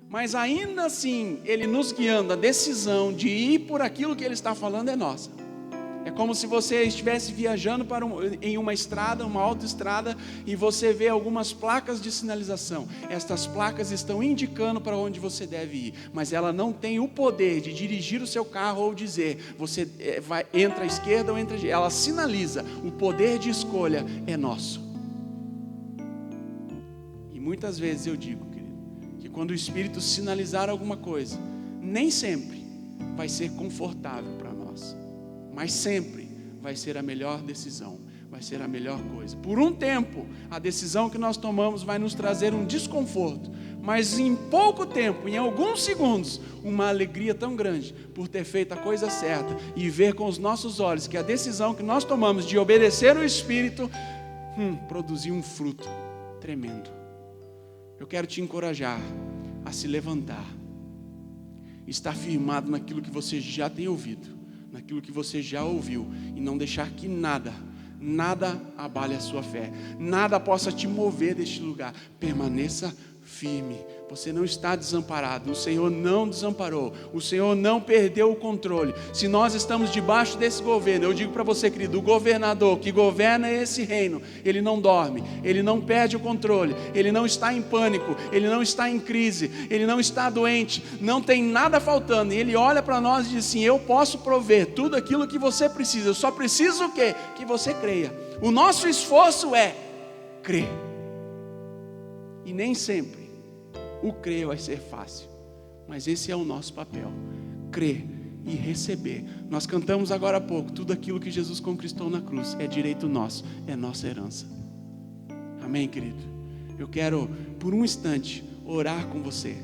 Mas ainda assim, Ele nos guiando, a decisão de ir por aquilo que Ele está falando é nossa. É como se você estivesse viajando em uma estrada, uma autoestrada, e você vê algumas placas de sinalização. Estas placas estão indicando para onde você deve ir, mas ela não tem o poder de dirigir o seu carro ou dizer, você entra à esquerda ou entra à direita. Ela sinaliza, o poder de escolha é nosso. E muitas vezes eu digo, querido, que quando o Espírito sinalizar alguma coisa, nem sempre vai ser confortável para nós, mas sempre vai ser a melhor decisão, vai ser a melhor coisa. Por um tempo, a decisão que nós tomamos vai nos trazer um desconforto, mas em pouco tempo, em alguns segundos, uma alegria tão grande por ter feito a coisa certa e ver com os nossos olhos que a decisão que nós tomamos de obedecer o Espírito produziu um fruto tremendo. Eu quero te encorajar a se levantar, estar firmado naquilo que você já tem ouvido, naquilo que você já ouviu, e não deixar que nada abale a sua fé, nada possa te mover deste lugar. Permaneça firme, você não está desamparado, o Senhor não desamparou, o Senhor não perdeu o controle. Se nós estamos debaixo desse governo, eu digo para você, querido, o governador que governa esse reino, ele não dorme, ele não perde o controle, ele não está em pânico, ele não está em crise, ele não está doente, não tem nada faltando, e ele olha para nós e diz assim, eu posso prover tudo aquilo que você precisa, eu só preciso o quê? Que você creia. O nosso esforço é crer, e nem sempre o crer vai ser fácil, mas esse é o nosso papel, crer e receber. Nós cantamos agora há pouco, tudo aquilo que Jesus conquistou na cruz é direito nosso, é nossa herança. Amém, querido? Eu quero, por um instante, orar com você.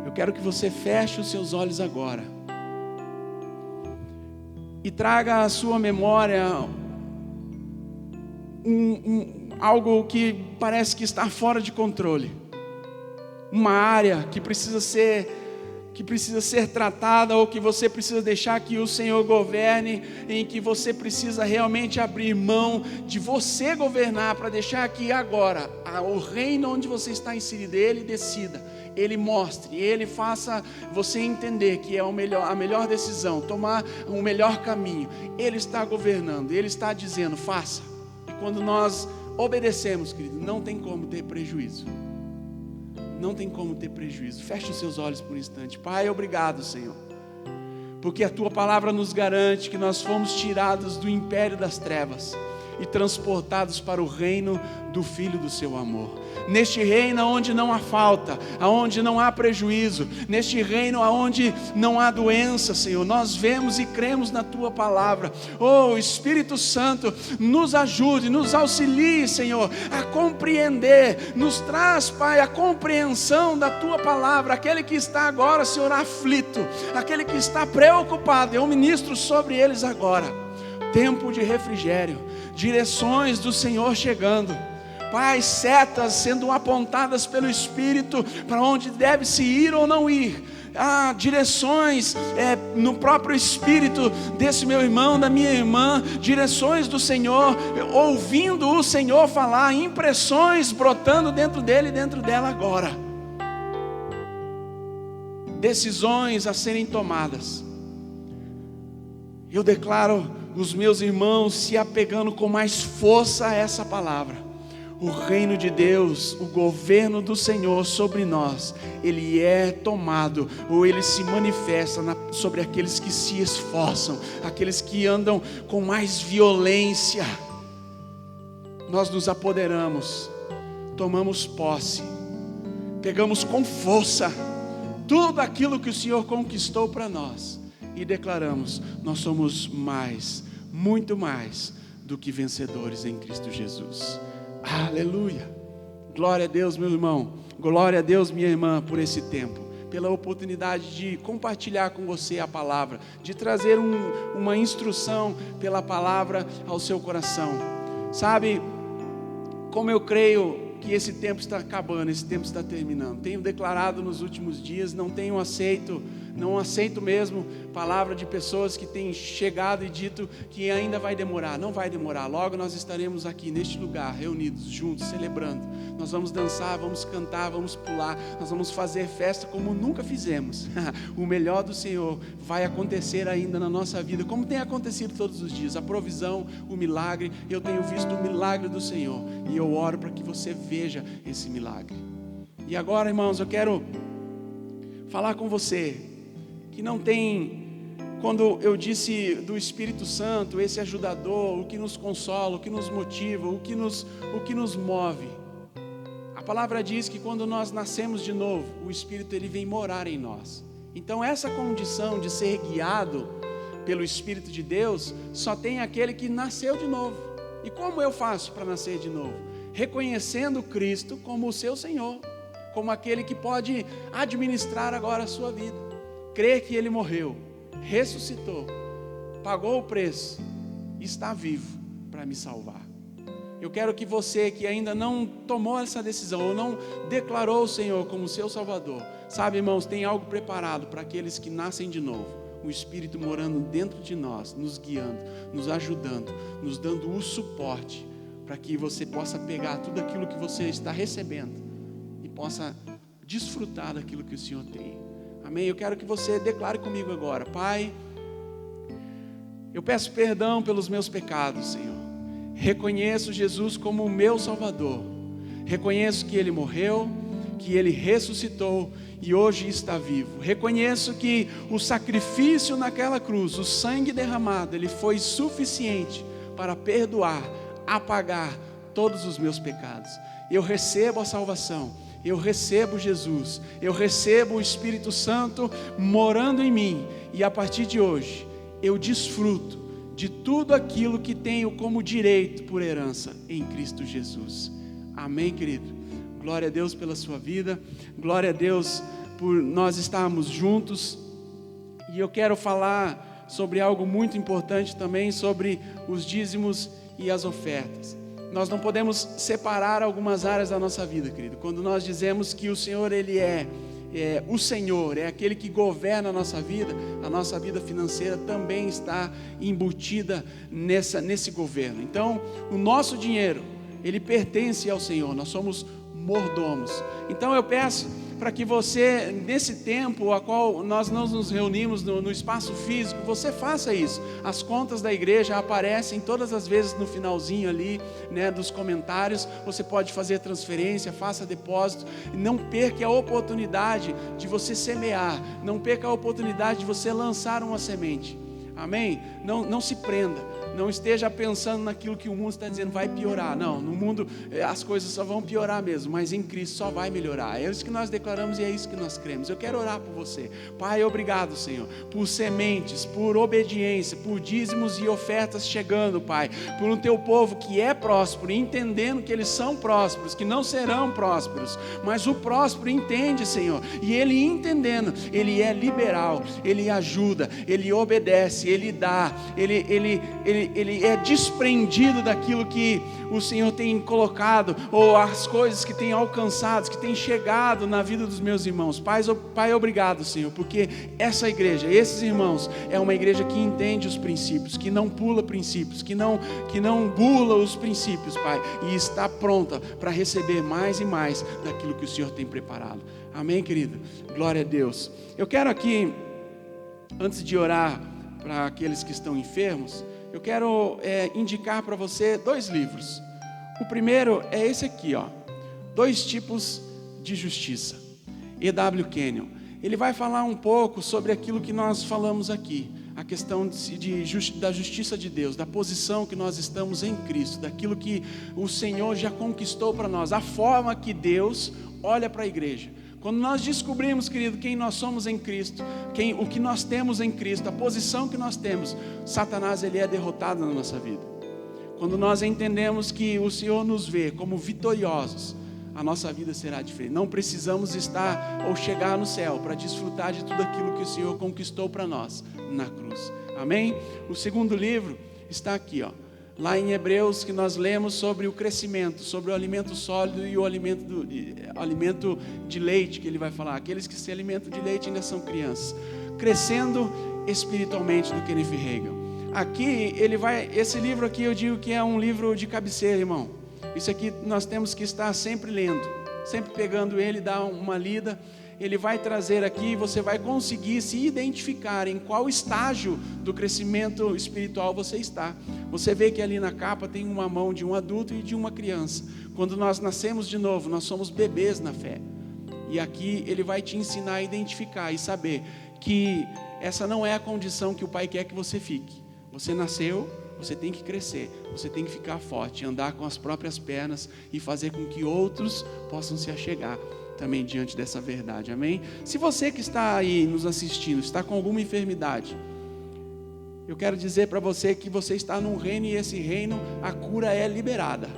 Eu quero que você feche os seus olhos agora e traga à sua memória algo que parece que está fora de controle, uma área que precisa ser que precisa ser tratada, ou que você precisa deixar que o Senhor governe, em que você precisa realmente abrir mão de você governar, para deixar que agora o reino onde você está inserido, Ele decida, Ele mostre, Ele faça você entender que é a melhor decisão, tomar o melhor caminho. Ele está governando, Ele está dizendo, faça. E quando nós obedecemos, querido, não tem como ter prejuízo. Não tem como ter prejuízo. Feche os seus olhos por um instante. Pai, obrigado, Senhor, porque a Tua palavra nos garante que nós fomos tirados do império das trevas e transportados para o reino do Filho do Seu amor. Neste reino onde não há falta, onde não há prejuízo, neste reino onde não há doença, Senhor, nós vemos e cremos na Tua palavra. Oh, Espírito Santo, nos ajude, nos auxilie, Senhor, a compreender, nos traz, Pai, a compreensão da Tua palavra. Aquele que está agora, Senhor, aflito, aquele que está preocupado, eu ministro sobre eles agora, tempo de refrigério, direções do Senhor chegando, Pai, setas sendo apontadas pelo Espírito para onde deve-se ir ou não ir, direções no próprio Espírito desse meu irmão, da minha irmã, direções do Senhor, ouvindo o Senhor falar, impressões brotando dentro dele e dentro dela agora, decisões a serem tomadas. Eu declaro os meus irmãos se apegando com mais força a essa palavra. O reino de Deus, o governo do Senhor sobre nós, ele é tomado, ou ele se manifesta sobre aqueles que se esforçam, aqueles que andam com mais violência. Nós nos apoderamos, tomamos posse, pegamos com força tudo aquilo que o Senhor conquistou para nós e declaramos: nós somos mais, muito mais do que vencedores em Cristo Jesus. Aleluia, glória a Deus, meu irmão, glória a Deus, minha irmã, por esse tempo, pela oportunidade de compartilhar com você a palavra, de trazer uma instrução pela palavra ao seu coração. Sabe, como eu creio que esse tempo está acabando, esse tempo está terminando, tenho declarado nos últimos dias, não aceito mesmo palavra de pessoas que têm chegado e dito que ainda vai demorar. Não vai demorar, logo nós estaremos aqui neste lugar, reunidos, juntos, celebrando. Nós vamos dançar, vamos cantar, vamos pular, nós vamos fazer festa como nunca fizemos. O melhor do Senhor vai acontecer ainda na nossa vida, como tem acontecido todos os dias, a provisão, o milagre. Eu tenho visto o milagre do Senhor e eu oro para que você veja esse milagre. E agora, irmãos, eu quero falar com você que não tem, quando eu disse do Espírito Santo, esse ajudador, o que nos consola, o que nos motiva, o que nos move. A palavra diz que quando nós nascemos de novo, o Espírito ele vem morar em nós. Então essa condição de ser guiado pelo Espírito de Deus, só tem aquele que nasceu de novo. E como eu faço para nascer de novo? Reconhecendo Cristo como o seu Senhor, como aquele que pode administrar agora a sua vida. Crer que Ele morreu, ressuscitou, pagou o preço, está vivo para me salvar. Eu quero que você que ainda não tomou essa decisão, ou não declarou o Senhor como seu Salvador, sabe, irmãos, tem algo preparado para aqueles que nascem de novo. O Espírito morando dentro de nós, nos guiando, nos ajudando, nos dando o suporte, para que você possa pegar tudo aquilo que você está recebendo e possa desfrutar daquilo que o Senhor tem. Amém? Eu quero que você declare comigo agora: Pai, eu peço perdão pelos meus pecados, Senhor. Reconheço Jesus como o meu Salvador. Reconheço que Ele morreu, que Ele ressuscitou e hoje está vivo. Reconheço que o sacrifício naquela cruz, o sangue derramado, Ele foi suficiente para perdoar, apagar todos os meus pecados. Eu recebo a salvação. Eu recebo Jesus, eu recebo o Espírito Santo morando em mim, e a partir de hoje, eu desfruto de tudo aquilo que tenho como direito por herança em Cristo Jesus. Amém, querido? Glória a Deus pela sua vida, glória a Deus por nós estarmos juntos, e eu quero falar sobre algo muito importante também, sobre os dízimos e as ofertas. Nós não podemos separar algumas áreas da nossa vida, querido. Quando nós dizemos que o Senhor, Ele é o Senhor, é aquele que governa a nossa vida financeira também está embutida nesse governo. Então, o nosso dinheiro, ele pertence ao Senhor, nós somos mordomos. Então eu peço para que você, nesse tempo a qual nós não nos reunimos no espaço físico, você faça isso. As contas da igreja aparecem todas as vezes no finalzinho ali, né, dos comentários. Você pode fazer transferência, faça depósito. Não perca a oportunidade de você semear, não perca a oportunidade de você lançar uma semente. Amém? Não se prenda. Não esteja pensando naquilo que o mundo está dizendo, vai piorar. Não, no mundo as coisas só vão piorar mesmo, mas em Cristo só vai melhorar. É isso que nós declaramos e é isso que nós cremos. Eu quero orar por você. Pai, obrigado, Senhor, por sementes, por obediência, por dízimos e ofertas chegando, Pai, por um teu povo que é próspero, entendendo que eles são prósperos, que não serão prósperos, mas o próspero entende, Senhor, e ele entendendo, ele é liberal, ele ajuda, ele obedece, ele dá, ele é desprendido daquilo que o Senhor tem colocado, ou as coisas que tem alcançado, que tem chegado na vida dos meus irmãos. Pai, obrigado, Senhor, porque essa igreja, esses irmãos, é uma igreja que entende os princípios, que não pula princípios, que não bula os princípios, Pai, e está pronta para receber mais e mais daquilo que o Senhor tem preparado. Amém, querido? Glória a Deus. Eu quero aqui, antes de orar para aqueles que estão enfermos, eu quero indicar para você 2 livros. O primeiro é esse aqui, ó, 2 tipos de justiça. E.W. Kenyon. Ele vai falar um pouco sobre aquilo que nós falamos aqui, a questão da justiça de Deus, da posição que nós estamos em Cristo, daquilo que o Senhor já conquistou para nós, a forma que Deus olha para a igreja. Quando nós descobrimos, querido, quem nós somos em Cristo, o que nós temos em Cristo, a posição que nós temos, Satanás, ele é derrotado na nossa vida. Quando nós entendemos que o Senhor nos vê como vitoriosos, a nossa vida será diferente. Não precisamos estar ou chegar no céu para desfrutar de tudo aquilo que o Senhor conquistou para nós na cruz. Amém? O segundo livro está aqui, ó. Lá em Hebreus, que nós lemos sobre o crescimento, sobre o alimento sólido e o alimento de leite, que ele vai falar. Aqueles que se alimentam de leite ainda são crianças. Crescendo espiritualmente, do Kenneth Hagin. Aqui, esse livro aqui eu digo que é um livro de cabeceira, irmão. Isso aqui nós temos que estar sempre lendo, sempre pegando ele, dar uma lida. Ele vai trazer aqui, você vai conseguir se identificar em qual estágio do crescimento espiritual você está. Você vê que ali na capa tem uma mão de um adulto e de uma criança. Quando nós nascemos de novo, nós somos bebês na fé. E aqui ele vai te ensinar a identificar e saber que essa não é a condição que o Pai quer que você fique. Você nasceu, você tem que crescer, você tem que ficar forte, andar com as próprias pernas e fazer com que outros possam se achegar também diante dessa verdade, amém? Se você que está aí nos assistindo, está com alguma enfermidade, eu quero dizer para você que você está num reino e esse reino, a cura é liberada.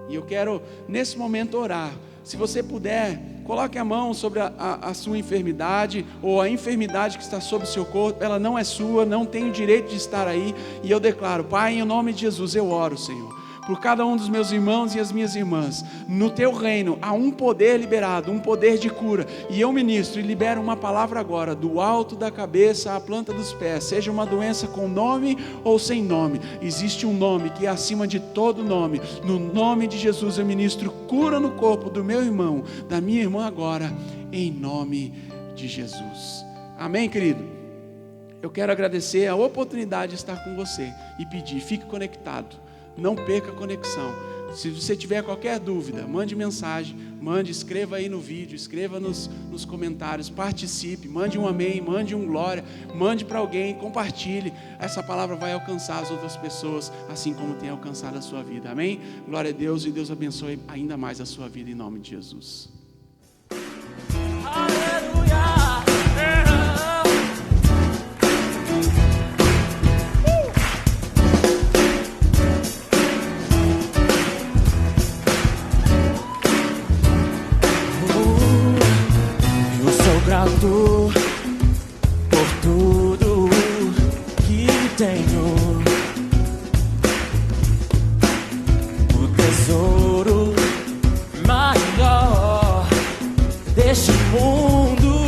E eu quero nesse momento orar. Se você puder, coloque a mão sobre a sua enfermidade, ou a enfermidade que está sobre o seu corpo. Ela não é sua, não tem o direito de estar aí. E eu declaro, Pai, em nome de Jesus, eu oro, Senhor, por cada um dos meus irmãos e as minhas irmãs. No teu reino há um poder liberado, um poder de cura, e eu ministro e libero uma palavra agora, do alto da cabeça à planta dos pés. Seja uma doença com nome ou sem nome, existe um nome que é acima de todo nome. No nome de Jesus eu ministro cura no corpo do meu irmão, da minha irmã agora, em nome de Jesus. Amém, querido? Eu quero agradecer a oportunidade de estar com você e pedir, fique conectado. Não perca a conexão. Se você tiver qualquer dúvida, mande mensagem, escreva aí no vídeo, escreva nos comentários, participe, mande um amém, mande um glória, mande para alguém, compartilhe. Essa palavra vai alcançar as outras pessoas, assim como tem alcançado a sua vida, amém? Glória a Deus, e Deus abençoe ainda mais a sua vida em nome de Jesus. Grato por tudo que tenho, o tesouro maior deste mundo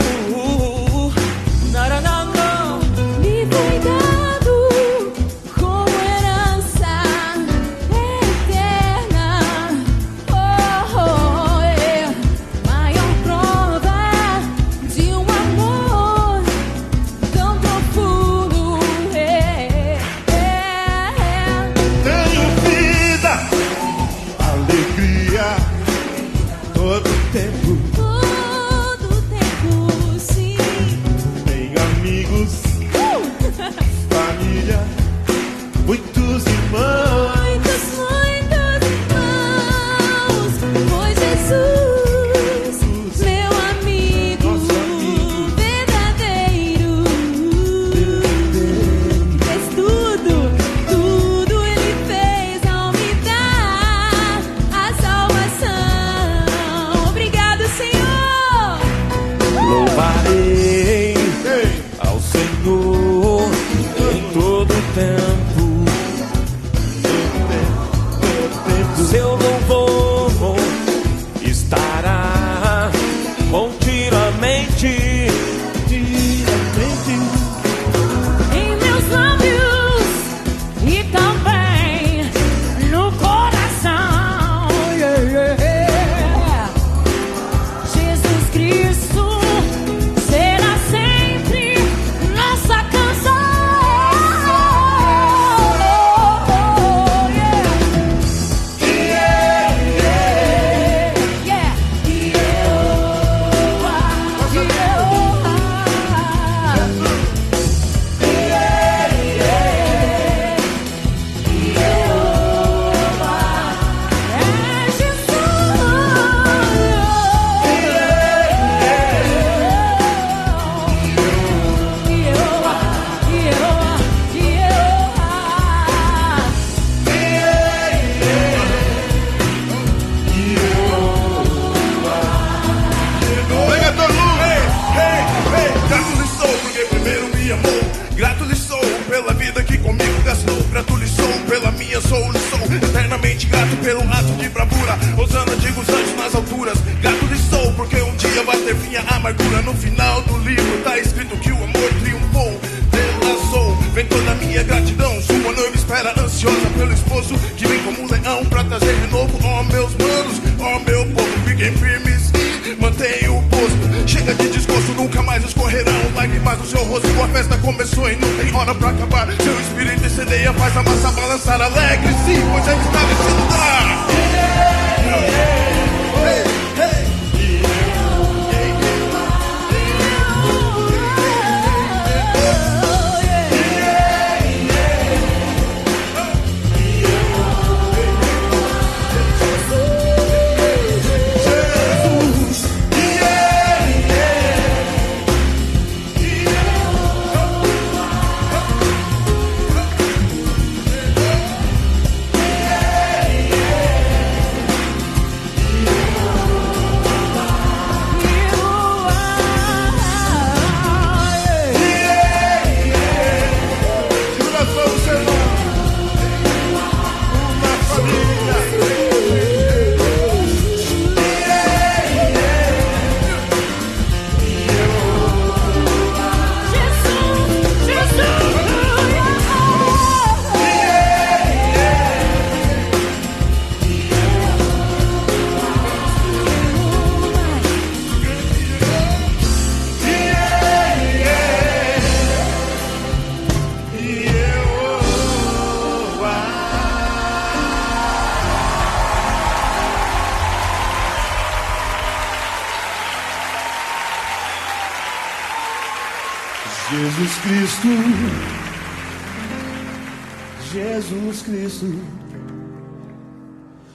passo de bravura, Osana de gusante nas alturas. Gato de sol, porque um dia vai ter fim a amargura. No final do livro tá escrito que o amor triunfou. Delaçou, vem toda a minha gratidão. Sua noiva espera ansiosa pelo esposo que vem como um leão pra trazer renovo. Ó meus manos, ó meu povo, fiquem firmes e mantenham o posto. Chega de desgosto, nunca mais escorrerão lágrimas no seu rosto. A festa começou e não tem hora pra acabar. Seu espírito incendeia, faz a massa balançar. Alegre-se, pois ele está nesse lugar. Jesus Cristo, Jesus Cristo,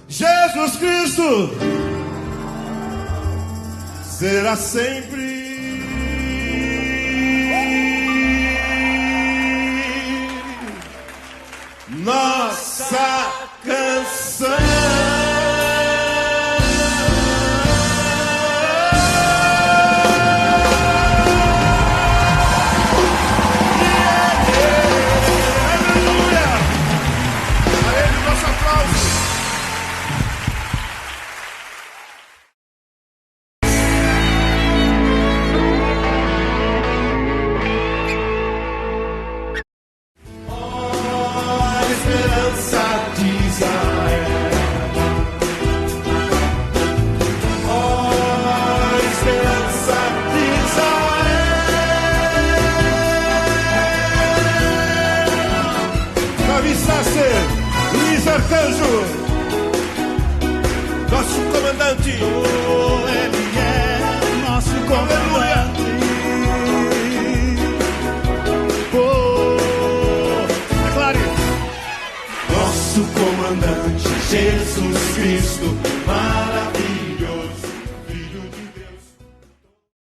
Jesus Cristo, será sempre nossa canção. Luiz Arcanjo, nosso comandante. Oh, ele é nosso comandante. Oh, declare. Nosso comandante, Jesus Cristo.